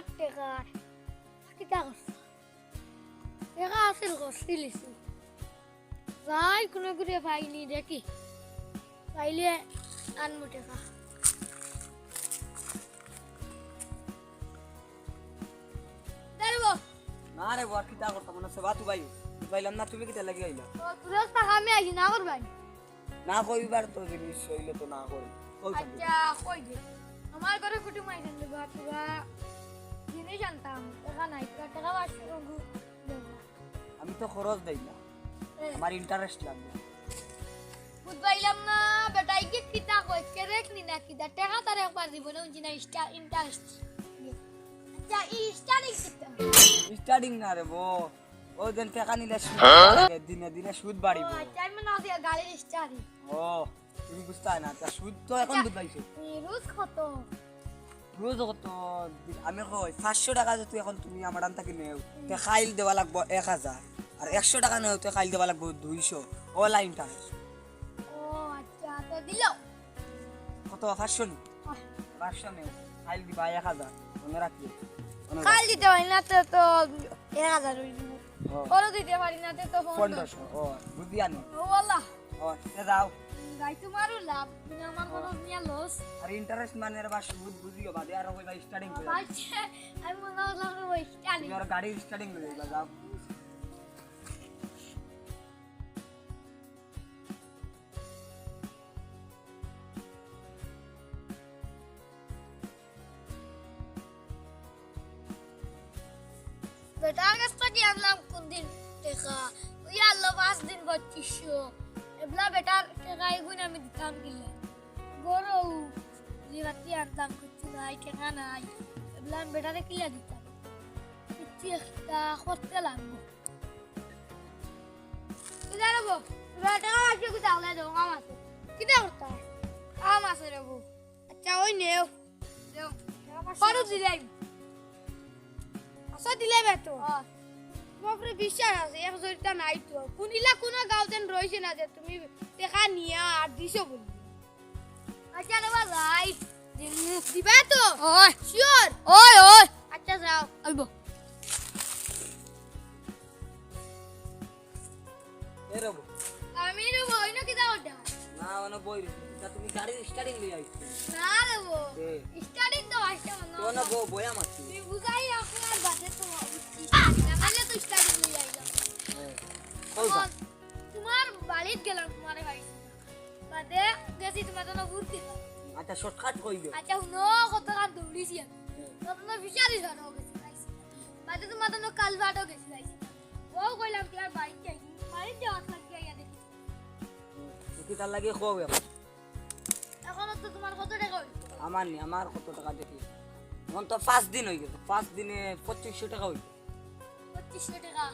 আমার টেকা কিতা করছ টেকা আসিল করছিলিস যাই কোনো করে পাইনি দেখি পাইলে আনবো টেকা না রে বাবা কিতা করতাম না সেবা তু ভাই পাইলাম না তুমি কিতা লাগি আইলা তুই টাকা আমি আইছি না করবাই না কইবার তো জিনিস হইলে তো না কই আচ্ছা কই দে আমার ঘরে কুটুম আইছেন দেবা তোরা জিনিস আনতাম টাকা নাই টাকা বাসি আমি তো খরচ দেই না আমার ইন্টারেস্ট লাগবে বুঝবাইলাম না বেটাই কি কিতা কই কেরেক নি না কিতা টাকা তার একবার জীবনে উঞ্জি না ইন্টারেস্ট আচ্ছা স্টার্টিং কিতা স্টার্টিং না রে বো ও দিন টাকা নিলে দিনে দিনে সুদ বাড়িব আচ্ছা আমি না দিয়া গাড়ির স্টার্টিং ও তুমি বুঝতে না তা সুদ তো এখন বুঝাইছো রোজ কত রোজ কত আমি কই 500 টাকা যদি এখন তুমি আমার আন থেকে নেও তে খাইল দেওয়া লাগবে 1000 আর 100 টাকা নেও তে খাইল দেওয়া লাগবে 200 ও লাইন টাকা ও আচ্ছা তো দিল কত 500 নি 500 নেও খাইল দিবা 1000 মনে রাখি খাল দিতে পারি না তো 1000 হইল ওর দিতে পারি না তো 1500 ও বুঝি আনি ও আল্লাহ ও তে যাও গাই তোমারও লাভ তুমি আমার খরচ নিয়ে লস আর ইন্টারেস্ট মানে বা সুদ বুঝিও বাদে আর কইবা স্টার্টিং করে আচ্ছা আমি মনে হলাম ওই স্টার্টিং তুমি আর গাড়ির স্টার্টিং লইবা যাও বেটার কাছ থেকে আনলাম কোন দিন টাকা ওই আল্লাহ 5 দিন 2500 এবলা বেটার টাকা এগুন আমি দিতাম কিলে গরো জিরাতি আনতাম কিছু নাই টাকা নাই এবলা বেটারে কিলে দিতাম কিছু একটা করতে লাগবো কিটা নেবো টাকা আছে কোথাও না দেবো আম আছে কিটা করতে আম আছে নেবো আচ্ছা ওই নেও দেও কত দিলাই আচ্ছা দিলে বেতো তোমার বিশ্বাস আছে এক জরিটা নাই তো কোনিলা কোন গাঁওতেন রইছে না যে তুমি টাকা নিয়া আর দিছো বলি আচ্ছা নেবা যাই দিবা তো ওই শিওর ওই ওই আচ্ছা যাও আইবো এরবো আমি নেবো ইনো কি দাও ওটা না মানে বই তা তুমি গাড়ির স্টার্টিং লই আইছো না নেবো স্টার্টিং তো আসছে মনে তো না বয়া মারছি তুমি বুঝাই আপনার বাজে তো নালে তো স্টার্টিং লই আইলাম কইবা তোমার বাড়িতে গেলাম তোমার বাড়ি বাদে গেছি তোমার জন্য ঘুরতে আচ্ছা শর্টকাট কই দিও আচ্ছা নো কত কান দৌড়িছি তোমার বিচারি জানো গেছি বাদে তোমার জন্য কাল বাটো গেছি ও কইলাম কি আর বাড়িতে যাই বাড়িতে যাওয়ার লাগি আইয়া দেখি কি তার লাগে কও এখন তো তোমার কত টাকা হইল আমার নি আমার কত টাকা দেখি এখন তো 5 দিন হই গেছে 5 দিনে 2500 টাকা হইল 2500 টাকা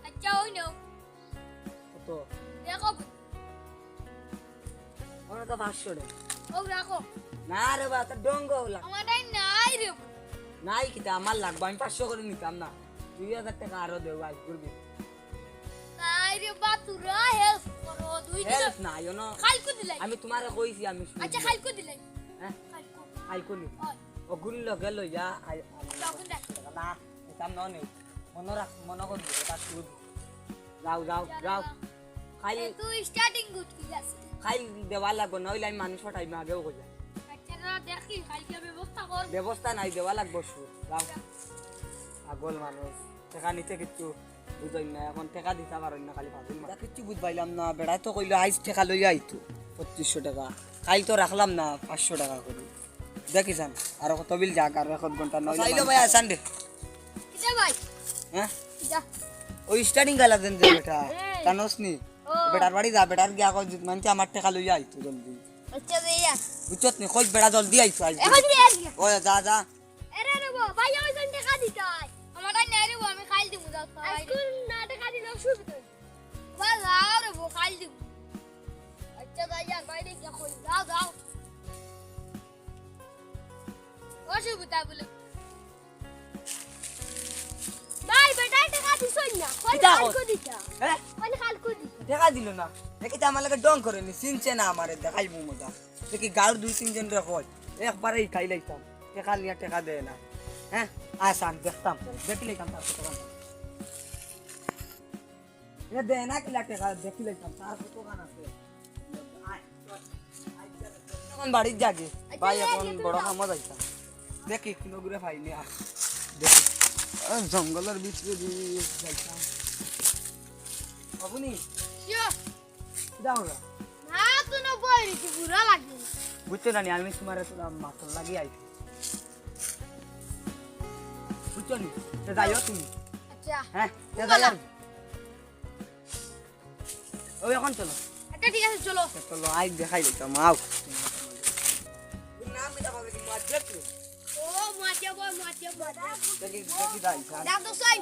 আচ্ছা ওই নাও কত দেখো ওরা তো 500 টাকা ও রাখো না রে বা তো ডঙ্গো লাগ আমার টাইম নাই রে নাই কিটা আমার লাগবে আমি 500 করে নিতাম না 2000 টাকা আরো দেও আজ করবি নাই রে বা তুরা হেল্প করো দুই দিন হেল্প না ইউ নো কালকে দিলাই আমি তোমারে কইছি আমি আচ্ছা কালকে দিলাই হ্যাঁ কালকে আইকো নি ওই ও গুলিল গেল ইয়া তখন দেখ না এটাম না নেই মনে রাখ মনে কর এটা শুরু যাও যাও যাও খাই তুই স্টার্টিং গুড কি আছে খাই দেওয়া লাগবে নইলে আমি মানুষ টাইমে আগেও কই যা আচ্ছা না দেখি কালকে ব্যবস্থা কর ব্যবস্থা নাই দেওয়া লাগবে শুরু যাও আগল মানুষ টাকা নিতে কিছু বুঝই না এখন টাকা দিতে পারেন না খালি ভাবিন না কিছু বুঝবাইলাম না বেড়াই তো কইলো আইস টাকা লইয়া আইতো 2500 টাকা কাল তো রাখলাম না 500 টাকা করে দেখি যান আর কত বিল যাক আর 1 ঘন্টা নইলে আইলো ভাই সানডে কিটা ভাই হ্যাঁ কিটা ওই স্টার্টিং গালা দেন যে বেটা জানোস নি বেটার বাড়ি যা বেটার গিয়া কই মানছে আমার টাকা লইয়া আইতো জলদি আচ্ছা দেয়া বুঝছত নি কই বেটা জলদি আইতো আজ এখন দিয়ে আসি ও যা যা এরে রে বো ভাই ওই জন্য টাকা দিতাই আমার টাইম নাই রে বো আমি খাইল দিমু দাও আজকে না টাকা দিলে শুরু তো ভাই যাও রে বো খাইল দিমু আচ্ছা ভাই যা বাইরে গিয়া কই যাও যাও অসুবিধা বলে ভাই বেটা টাকা দিছই না কই কালকে দিতা হ্যাঁ কই কালকে দিতা টাকা দিল না দেখি তো আমার লাগে ডং করে নি চিনছে না আমারে দেখাইবো মজা দেখি গাড় দুই তিন জন রে কই একবারেই খাই লাইতাম টাকা নিয়ে টাকা দেয় না হ্যাঁ আচ্ছা আমি দেখতাম দেখি লইতাম তার কত গান এ দে না কিলা টাকা দেখি লইতাম তার কত গান আছে এখন বাড়ির জাগে ভাই এখন বড় কামত আইতাম দেখি কিনো ঘুরে পাইনি আর দেখি জঙ্গলের ভিতরে দিয়ে যাইতাম বাবুনি কিটা হলো না তো না বই রে বুড়া লাগে বুঝছো না আমি তোমার তোরা মাথা লাগিয়ে আইছি বুঝছো নি তে যাইও তুমি আচ্ছা হ্যাঁ তে যাইও ও এখন চলো আচ্ছা ঠিক আছে চলো চলো আই দেখাই দিতাম আও নাম এটা বলে কি মাঝে ও মাটিয়া বই দেখি দেখি যাই দাদু সাই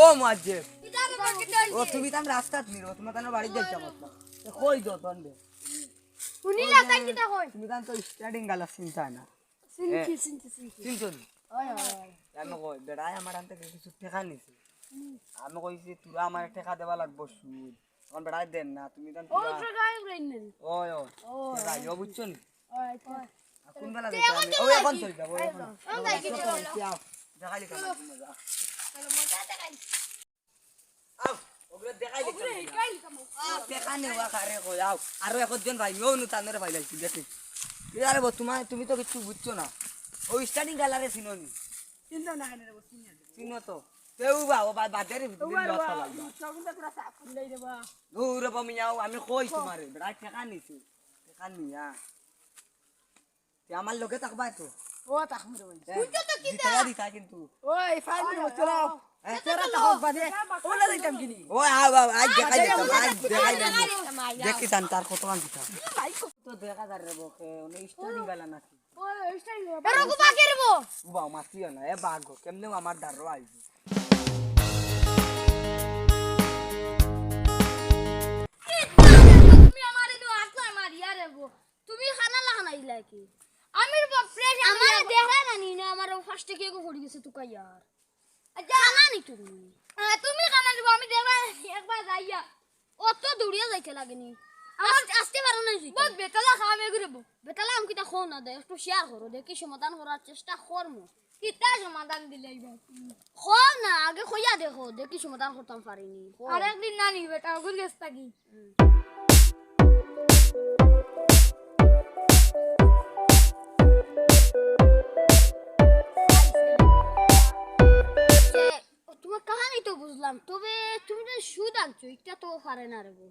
ও মাঝে কিতারে বাকিটাই ও তুমি তো রাস্তাত নিরো তুমি তো বাড়ি যাইতাম তো কই দো তন্ডে শুনি না তাই কিতা কই তুমি তো স্টার্টিং গালা চিন্তা না সিনকি চিনছো নি ওই ওই আমি কই বেড়াই আমার আনতে কিছু টাকা নিছি আমি কইছি তোরা আমার টাকা দেবা লাগবো সুদ এখন বেড়াই দেন না তুমি তো ও তো গায় উড়াইনেন ওই ওই যাইও বুঝছো নি ওই তো কোন বেলা যাইতাম ও এখন চল যাব এখন যাই কি চলো দেখাই লিখা মজা চলো মজা দেখাই আও ওগুলো দেখাই লিখা কাই কামো দেখা নেওয়া কারে কই আও আরো একজন ভাই ও নু তানরে ভাই লাইছি দেখি আরে বো তুমি তো কিছু বুঝছো না ওই স্টার্টিং গালারে চিনো নি চিন্তা না কেন রে চিনো তো তেও বা ও বাজারে ভিতরে লতা লাগবা সগুনটা পুরা সাফ লই দেবা দূরে বমিয়াও আমি কই তোমারে বেড়া টাকা নিছি টাকা নিয়া তে আমার লগে থাকবা তো ও তাহমরে বই বুঝছো তো কি টাকা দিতা কিন্তু ওই ফাইল চলো তোরা তো বাদে ওলা দিতাম কিনি ও আও আজ দেখাই দিতাম আজ দেখাই দিতাম দেখি তান তার কত গান দিতা তো দেখা যার রে বকে ওনে স্টার্টিং গালা নাকি ওই স্টাইল এরো কো বাকি রবো উবা মাসিও না এ বাগো কেমনে আমার দারো আইবো তুমি আমারে তো আসলা মারিয়া রেবো তুমি খানা লাগানাইলা কি আমির প্লেট আমারে দেখা না নি না আমার ফার্স্টে কে কো পড়ি গেছে তুকা यार আচ্ছা খানা নি তুমি তুমি খানা দিব আমি দেখবা একবার যাইয়া অত দৌড়িয়া যাইতে লাগেনি আমার আসতে পারো না জি বল বেটালা খামে ঘুরবো বেটালা আমি কিটা খো না দে একটু শেয়ার করো দেখি সমাধান করার চেষ্টা করমু কিটা সমাধান দিলাইবা খো না আগে খইয়া দেখো দেখি সমাধান করতাম পারিনি আরেকদিন না নি বেটা ওগুল গেছতা কি তোমার কাহানি তো বুঝলাম তবে তুমি যে সুদ আনছো এটা তো পারে না রে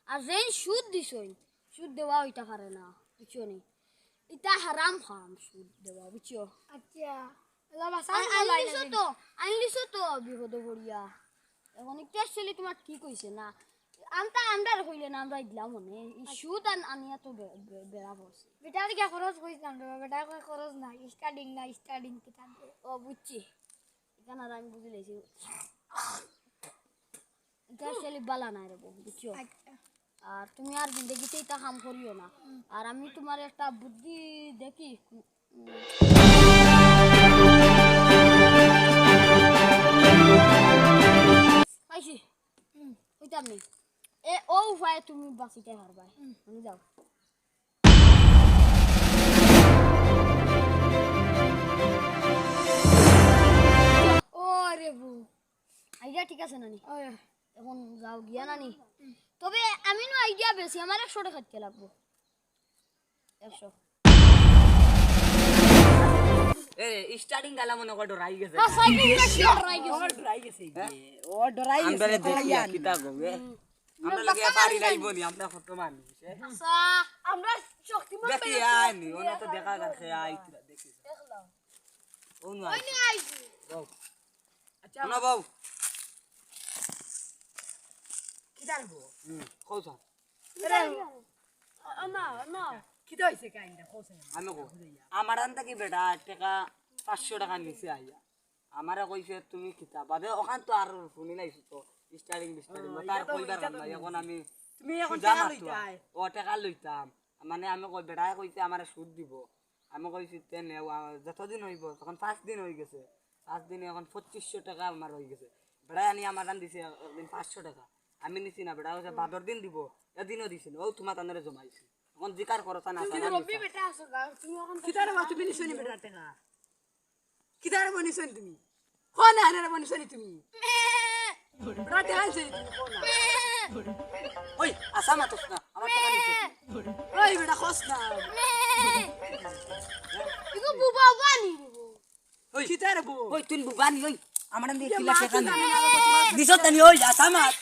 আর যেন সুদ দিছই সুদ দেওয়া ওইটা পারে না বুঝছো নি এটা হারাম হারাম সুদ দেওয়া বুঝছো আচ্ছা আনলিছো তো বিপদ বড়িয়া এখন একটা ছেলে তোমার ঠিক হয়েছে না আমরা হইলে না আমরা দিলাম মনে সুদ আনিয়া তো বেড়া পড়ছে বেটার কি খরচ কইতাম বেটার খরচ না স্টার্টিং কি থাকবে ও বুঝছি এখানে আর আমি বুঝে লেছি এটা ছেলে বালা নাই রে বুঝছো আর তুমি আর জিন্দগিতে এটা কাম করিও না আর আমি তোমার একটা বুদ্ধি দেখি পাইছি ওইটা আমি ও উপায়ে তুমি বাঁচিতে পারবা আমি যাও ও রে বু আইডিয়া ঠিক আছে নানি এখন যাও গিয়া নানি তবে আমি না আইডিয়া বেশি আমার 100 টাকা খাইতে লাগবো 100 এ স্টার্টিং গালা মনে কর ডরাই গেছে ডরাই গেছে আমরা দেখি কিটা গবে আমরা লাগে পারি লাইবো নি আমরা কত মানুষ আচ্ছা আমরা শক্তিমান দেখি আইনি ওনা তো দেখা গেছে আইতি দেখি দেখলাম ওনা ওই নি আইছি বাউ আচ্ছা না বাউ কিটা রবো কওছা না না কিটা হইছে কাইন্ডা কোসে আমি কো আমার আনতা কি বেটা টাকা 500 টাকা নিছে আইয়া আমারে কইছে তুমি কিতা বাদে ওখান তো আর শুনি নাইছো তো স্টার্টিং তার কইবার না এখন আমি তুমি এখন জানা টাকা লইতাই ও টাকা লইতাম মানে আমি কই বেটা কইছে আমারে সুদ দিব আমি কইছি তে নে যতদিন হইব তখন 5 দিন হই গেছে 5 দিনে এখন 2500 টাকা আমার হই গেছে বেটা আনি আমার আন দিছে একদিন 500 টাকা আমি নিছি না বেটা কইছে 12 দিন দিব এদিনও দিছিল ও তোমার তানরে জমাইছি এখন জিকার করছ না তুমি রবি বেটা আসো গা তুমি এখন কিটা রবো তুমি নিছনি বেটা টাকা কিতার বনিছনি তুমি কোন আনার বনিছনি তুমি বেটা টেকা আনছনি তুমি কোন ওই আসা মাতস না আমার টাকা নিতে ওই বেটা খস না ইগো বুবা বানি ওই কিতার বউ ওই তুই বুবানি ওই আমার দিয়ে ইয়া কিলা মা টাকা তুই নি জানি না কত দিছত তানি ওই আসা মাত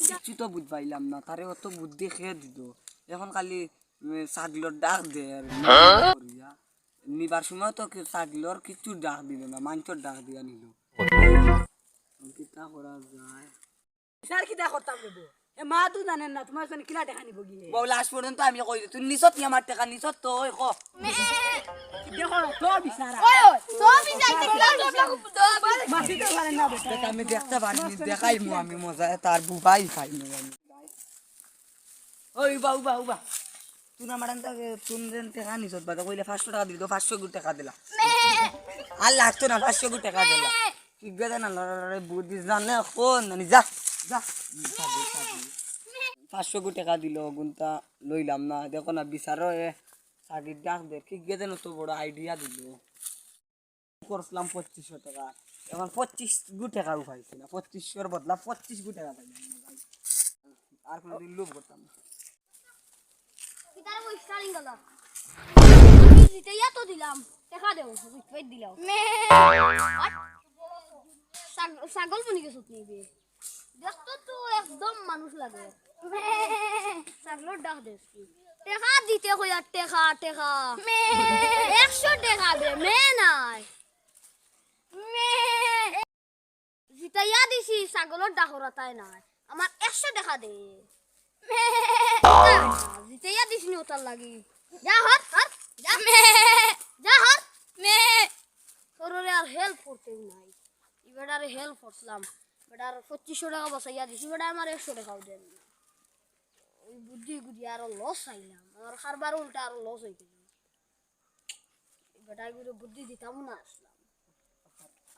কিছু তো বুঝ পাইলাম না তারে অত বুদ্ধি খেয়ে দিত এখন খালি ছাগলর ডাক দে আর করিয়া নিবার সময় তো ছাগলর কিছু ডাক দিল না মাংসর ডাক দিয়া নিল কিতা করা যায় স্যার কিতা করতাম রে বউ এ মা তো জানেন না তোমার জন্য কিলা টেকা নিব গিয়ে বউ লাস্ট পর্যন্ত আমি কই তুই নিছত নি আমার টাকা নিছত তো ওই ক দেখো তো বিচারা ওই ওই তো যাইতে কিলার তো মাসি তো পারেন না বেটা দেখ আমি দেখতে পারিনি দেখাইমু আমি মজা তার বুবাই খাইমু আমি ওই বাউ বাউ বা তুই আমার তুই টাকা নিছত বাদা কইলে 500 টাকা দিল 500 গুণ টাকা দিলা আর লাগতো না 500 গুণ টাকা দিলা কি গেদা না বুদ্ধি জানে কোন নানি যা যা 500 গুণ টাকা দিল গুণটা লইলাম না দেখো না বিচারো এ সাগির ডাক দে কি গেদা না তো বড় আইডিয়া দিল করছিলাম 2500 টাকা এখন 25 গু টাকা উঠাইছি না 2500 বদলা 25 গু টাকা পাইলাম আর কোনদিন লোভ করতাম না কিতার ওই স্টারিং গলা আমি দিতে তো দিলাম টাকা দেও বুঝতে দিলাও ছাগল বনি গেছ তুমি দেখতো তো একদম মানুষ লাগে ছাগলের ডাক দেছি টাকা দিতে কইয়া টাকা টাকা 100 টাকা দে মে নাই জিতাইয়া দিছি ছাগলের ডাকরা তাই নাই আমার 100 টাকা দে জিতাইয়া দিছি নি ওটার লাগি যা হর হর যা যা হর তোরে আর হেল্প করতে নাই এবারে হেল্প করলাম বেটার 2500 টাকা বসাইয়া দিছি বেটা আমার 100 টাকাও দেন না ওই বুদ্ধি গুদি আর লস আইলাম আমার খারবার উল্টা আর লস হয়ে গেল বেটা গুলো বুদ্ধি দিতাম না আসলাম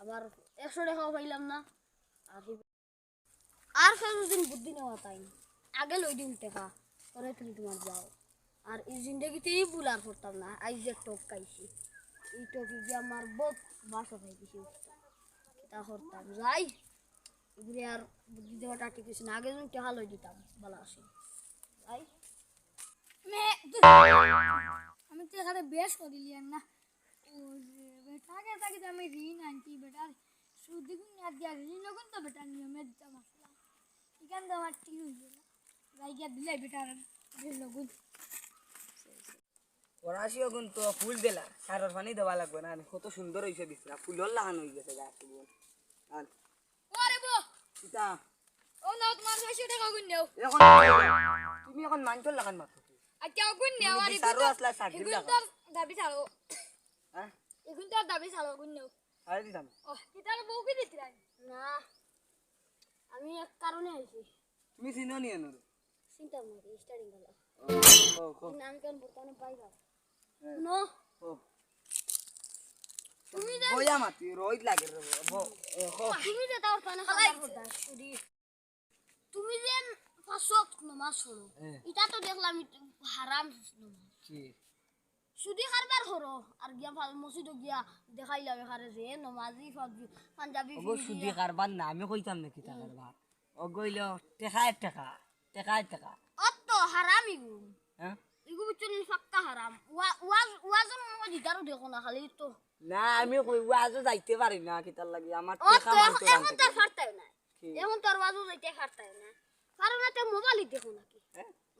আবার 100 টাকাও পাইলাম না আর দিন বুদ্ধি নেওয়া তাই আগে লই দিন টাকা পরে তুমি তোমার যাও আর এই জিন্দগিতে এই ভুল আর করতাম না আজ যে টক খাইছি এই টকি গিয়ে আমার বহুত বাসা খাই গেছি তা করতাম যাই এগুলি আর বুদ্ধি দেওয়াটা ঠিক আছে না আগে যখন টাকা লই দিতাম ভালো আসে যাই আমি তো এখানে বেশ করিলি না বেটাকে তাকে আমি ঋণ আনছি বেটার সুদ গুণ না দিয়া ঋণ গুণ তো বেটার নিয়মে দিতাম আসলাম এখান তো আমার ঠিক হইল না যাই গিয়া দিলে বেটার ঋণ গুণ পড়াশিও গুণ তো ফুল দিলা সারের পানি দেওয়া লাগবে না কত সুন্দর হয়েছে দিছিলা ফুলর লাগানো হয়ে গেছে গাছ আর ওরে বো সীতা ও না তোমার 600 টাকা গুণ দাও এখন তুমি এখন মাংসর লাগান মাত্র আচ্ছা গুণ নাও আর বিচারো আসলা সাগির এগুন লাগা তো দাবি ছাড়ো হ্যাঁ এগুন তো দাবি ছাড়ো গুণ নাও আরে দিতাম ও কিতার বউ কি দিছিলেন না আমি এক কারণে আইছি তুমি চিনো নি এনো চিন্তা না স্টার্টিং গলা ও ও নাম কেন বর্তমানে পাইবা নো ও তুমি যে বয়া মাতি রোহিত লাগে রে তুমি যে তার কানে খাবার করতা সুদি তুমি যে 500 নামাজ পড়ো এটা তো দেখলাম হারাম নামাজ কি সুদি খারবার করো আর গিয়া ভাল মসজিদে গিয়া দেখাইলা বেখারে যে নামাজি পাঞ্জাবি ও সুদি কারবার না আমি কইতাম নাকি তা কারবার ও গইল টাকা অত হারাম ইগু হ্যাঁ ইগু বিচুন ফাক্কা হারাম ওয়াজন মনে দিতারও দেখো না খালি তো না আমি কই আজও যাইতে পারি না কিতার লাগি আমার ও টাকা তো মানতে এখন তো ফারতাই না কি? এখন তো ওয়াজও যাইতে ফারতাই না কারণ এতে মোবাইল দেখো নাকি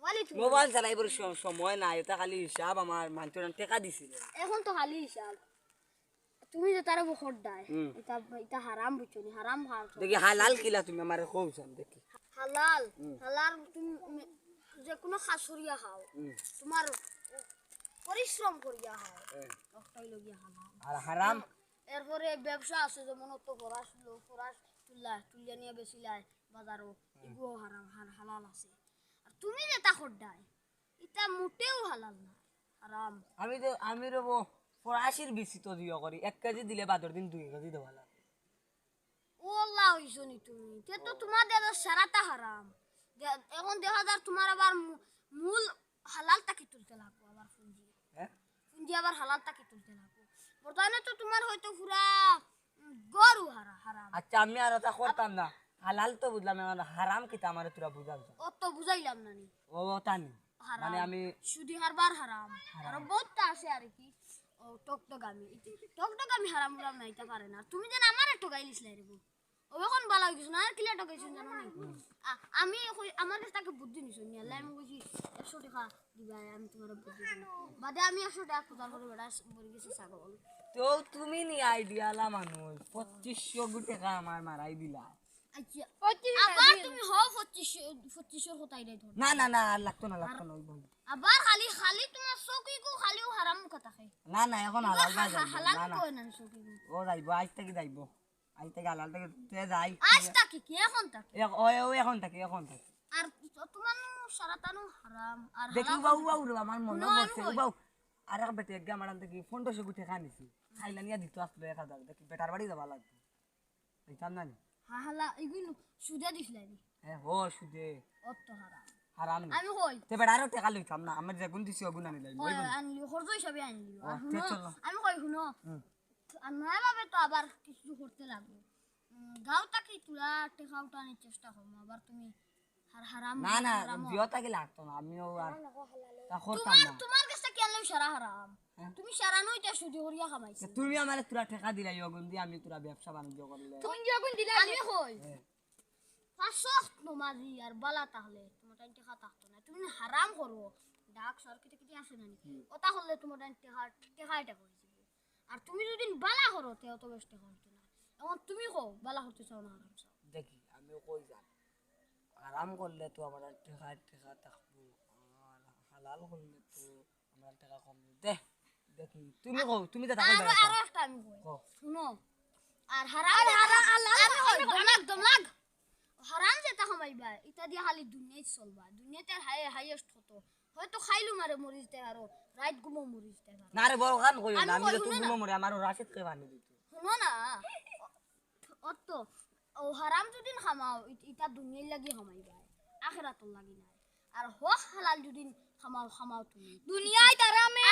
মোবাইল মোবাইল চালাইবার সময় নাই এটা খালি হিসাব আমার মানতে টাকা দিছিল এখন তো খালি হিসাব তুমি যে তার বখর দাই এটা এটা হারাম বুঝছনি হারাম খাও দেখি হালাল কিলা তুমি আমার কইছাম দেখি হালাল হালাল তুমি যে কোনো খাসুরিয়া খাও তোমার পরিশ্রম করিয়া খাও একটাই লগিয়া হালাল আর হারাম এরপরে ব্যবসা আছে যেমন তো ফরাস তুলিয়া নিয়ে বেচিলাই বাজারও এগুলো হারাম হালাল আছে আর তুমি যে তা খড্ডাই এটা মোটেও হালাল না হারাম আমি রব ৮৫ বেশি তো দিও করি 1 কেজি দিলে বাদর দিন 2 কেজি দেওয়া লাগে ও আল্লাহ হইছনি তুমি তে তো তোমার দাদা সারাটা হারাম এখন দেখা যার তোমার আবার মূল হালাল তাকে তুলতে লাগবো আবার পুঁজি হ্যাঁ পুঁজি আবার হালাল তাকে তুলতে লাগবো বর্তমানে তো তোমার হয়তো পুরা গরু হারাম আচ্ছা আমি আর ওটা করতাম না হালাল তো বুঝলাম এখন হারাম কিতা আমার তোরা বুঝাল অত বুঝাইলাম না নি ও তানি হারাম মানে আমি সুদি হারবার হারাম আর বহুতটা আছে আর কি ও টকটকামি হারাম উরাম নাইতে পারে না তুমি যেন আমার একটু গাইলিস লাই রে ও এখন ভালো হয়ে গেছো না আর কিলা টকাইছো জানো নি আমি আমার কাছে তাকে বুদ্ধি নিছো নি আল্লাহ আমি কইছি 100 টাকা দিবা আমি তোমার বুদ্ধি দিই বাদে আমি 100 টাকা খোঁজার পরে বেটা বলি গেছে ছাগল তো তুমি নি আইডিয়া লা মানুষ 2500 টাকা আমার মারাই দিলা আচ্ছা আবার তুমি হও 2500 হতাই দেই ধর না না না আর লাগতো না ওই বল আবার খালি তোমার চৌকি কো খালিও হারাম কথা খাই না না এখন হালাল না যাইবো হালাল না না কই না চৌকি ও যাইবো আজ থেকে যাইবো আজ থেকে হালাল থেকে তে যাই আজ তাকি কি এখন তাকি ও এখন থেকে আর তোমার সারাতানো হারাম আর দেখি বাবু বাবু রে আমার মনে পড়ছে বাবু আর এক বেটে একদম আমার থেকে 1500 গুঠে খানিছি খাইলা নিয়া দিত আসলে 1000 দেখি বেটার বাড়ি যাবা লাগবে বুঝতাম না নি হালা ইগুন সুদা দিছলানি হ্যাঁ হো সুদে অত হারাম হারাম নি আমি কই তে বেটারও টাকা লইতাম না আমার যে গুণ দিছি ওগুণ আনি লাইব ওই আনলি খরচ হিসাবে আনলি আর তে শুনো চলো। আমি কই শুনো আর নয় ভাবে তো আবার কিছু করতে লাগবে গাঁও তাকে তুলা টেকা উঠানোর চেষ্টা করবো আবার তুমি হারাম না না জিওটা কি লাগতো না আমিও আর তা করতাম না তোমার কাছে কি আনলে সারা হারাম তুমি সারা নই তা সুদি করিয়া খামাইছি তুমি আমারে তোরা টাকা দিলাই ওগুণ দিয়ে আমি তোরা ব্যবসা বাণিজ্য করলে তুমি যখন দিলা আমি কই 500 নমাজি আর বালা তাহলে তোমার টাইম টেকা থাকতো না তুমি হারাম করো ডাক সরকিতে কিতে আসে না ওটা হলে তোমার টাইম টেকাটা করে দিবে আর তুমি যদি বালা করো তে অত বেশ টেকা হইতো না এখন তুমি কও বালা করতে চাও না হারাম চাও দেখি আমিও কই যাই আরাম করলে তো আমার টাকা থাকবো আর হালাল করলে তো আমার টাকা কম দে দেখি তুমি কও তুমি তো টাকা আর দাও আর একটা আমি কই কও শুনো আর হারাম আল্লাহ দমলাগ হারাম যেটা খামাইবা এটা দিয়ে খালি দুনিয়ায় চলবা দুনিয়াতে হাইয়েস্ট হয়তো খাইলু মারে মরিচ দে আর রাইট গুমো মরিচ দে না রে বড় গান কইও না আমি তো তুমি মরে আমার রাশিদ কে বানি দিত শুনো না অত ও হারাম যদি খামাও এটা দুনিয়ার লাগি খামাইবা আখিরাতর লাগি নাই আর হক হালাল যদি খামাও তুমি দুনিয়ায় আরামে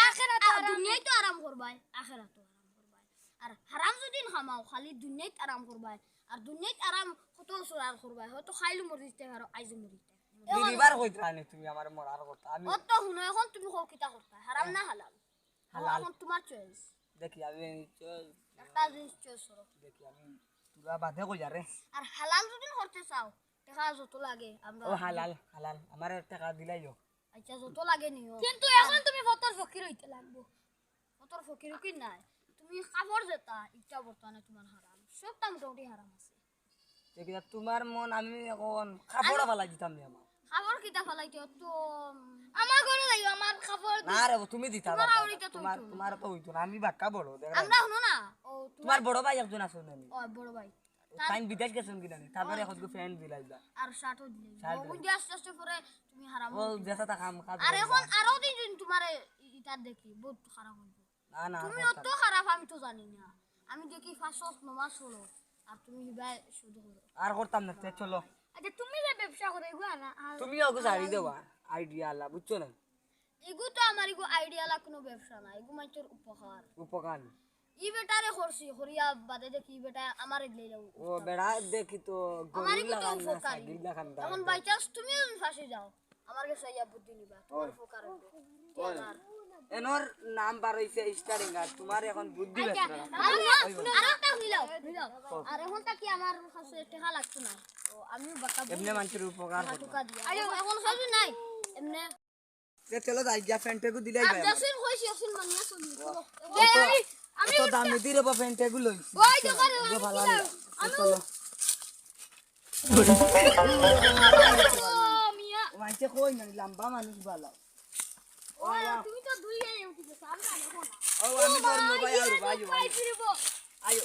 আখিরাত দুনিয়ায় তো আরাম করবাই আখিরাত আরাম করবাই আর হারাম যদি খামাও খালি দুনিয়ায় আরাম করবাই আর দুনিয়ায় আরাম কত সুরার করবাই হয়তো খাইলু মরিতে আর আইজ মরিতে দিবার কইতা নি তুমি আমার মরার কথা আমি অত শুনো এখন তুমি কও কিতা করতা হারাম না হালাল হালাল। এখন তোমার চয়েস দেখি আমি একটা জিনিস চয়েস করো দেখি আমি তোরা বাধে কই যারে আর হালাল যদি করতে চাও দেখা যত লাগে আমরা ও হালাল আমার টাকা দিলাইও আচ্ছা যত লাগে নিও কিন্তু এখন তুমি ফতর ফকির হইতে লাগবো ফতর ফকির কি নাই তুমি খাবার যেতা ইচ্ছা বর্তমানে তোমার হারাম সবটা মোটামুটি হারাম আছে দেখি তোমার মন আমি এখন খাবড়া ফালাই দিতাম নি আমার খাবার কিটা ফেলাইতে তো আমার ঘরে যাইও আমার খাবার না রে তুমি দিতা তোমার আউরিতে তো তোমার তো হইতো না আমি বাক্কা বড় দেখ আমরা শুনো না ও তোমার বড় ভাই একজন আছে না ও বড় ভাই টাইম বিদেশ গেছেন কিনা তারপরে এখন ফ্রেন্ড দিলাইলা আর শার্টও দিলে ওই যে আস্তে আস্তে করে তুমি হারাম ও যেটা তা কাম কাজ আর এখন আরো দিন তোমারে ইটা দেখি বহুত খারাপ হইব না না তুমি অত খারাপ আমি তো জানি না আমি দেখি 500 নমাজ হলো আর তুমি হিবা শুধু করো আর করতাম না তে চলো আচ্ছা তুমি যে ব্যবসা করে এগো না তুমি ওকে ছাড়ি দেবা আইডিয়া আল্লাহ বুঝছো না এগো তো আমার এগো আইডিয়া লা কোনো ব্যবসা না এগো মাইতর উপকার উপকার ই বেটারে করছি হরিয়া বাদে দেখি ই বেটা আমার এগলে যাও ও বেড়া দেখি তো আমার গরিব এগো তো লাগান না উপকার সাগিল লাগান দা এখন বাই চান্স তুমি ফাঁসি যাও আমার কাছে ইয়া বুদ্ধি নিবা তোমার উপকার হবে এনর নাম বার হইছে স্টারিং আর তোমার এখন বুদ্ধি বেশ আর একটা মিলাও আর এখন তা কি আমার কাছে টাকা লাগতো না তো আমি বাকা এমনি মানুষের উপকার করব টাকা দিয়া এখন খাবি নাই এমনে তে চলো যাই গিয়া ফ্যান্টেগু দিলাই ভাই আদাসিন হইছি আসিন মানিয়া চলি আমি তো দাম দিরে বা ফ্যান্টেগু লইছি ওই তো করে যে ভালো চলো মিয়া ও মাইছে কই না লম্বা মানুষ ভালো ওই তুমি তো দুই উঠি গেছ আমরা দেখো না ও আমি তোর মোবাইল আর ভাই পাই ফিরবো আয়ো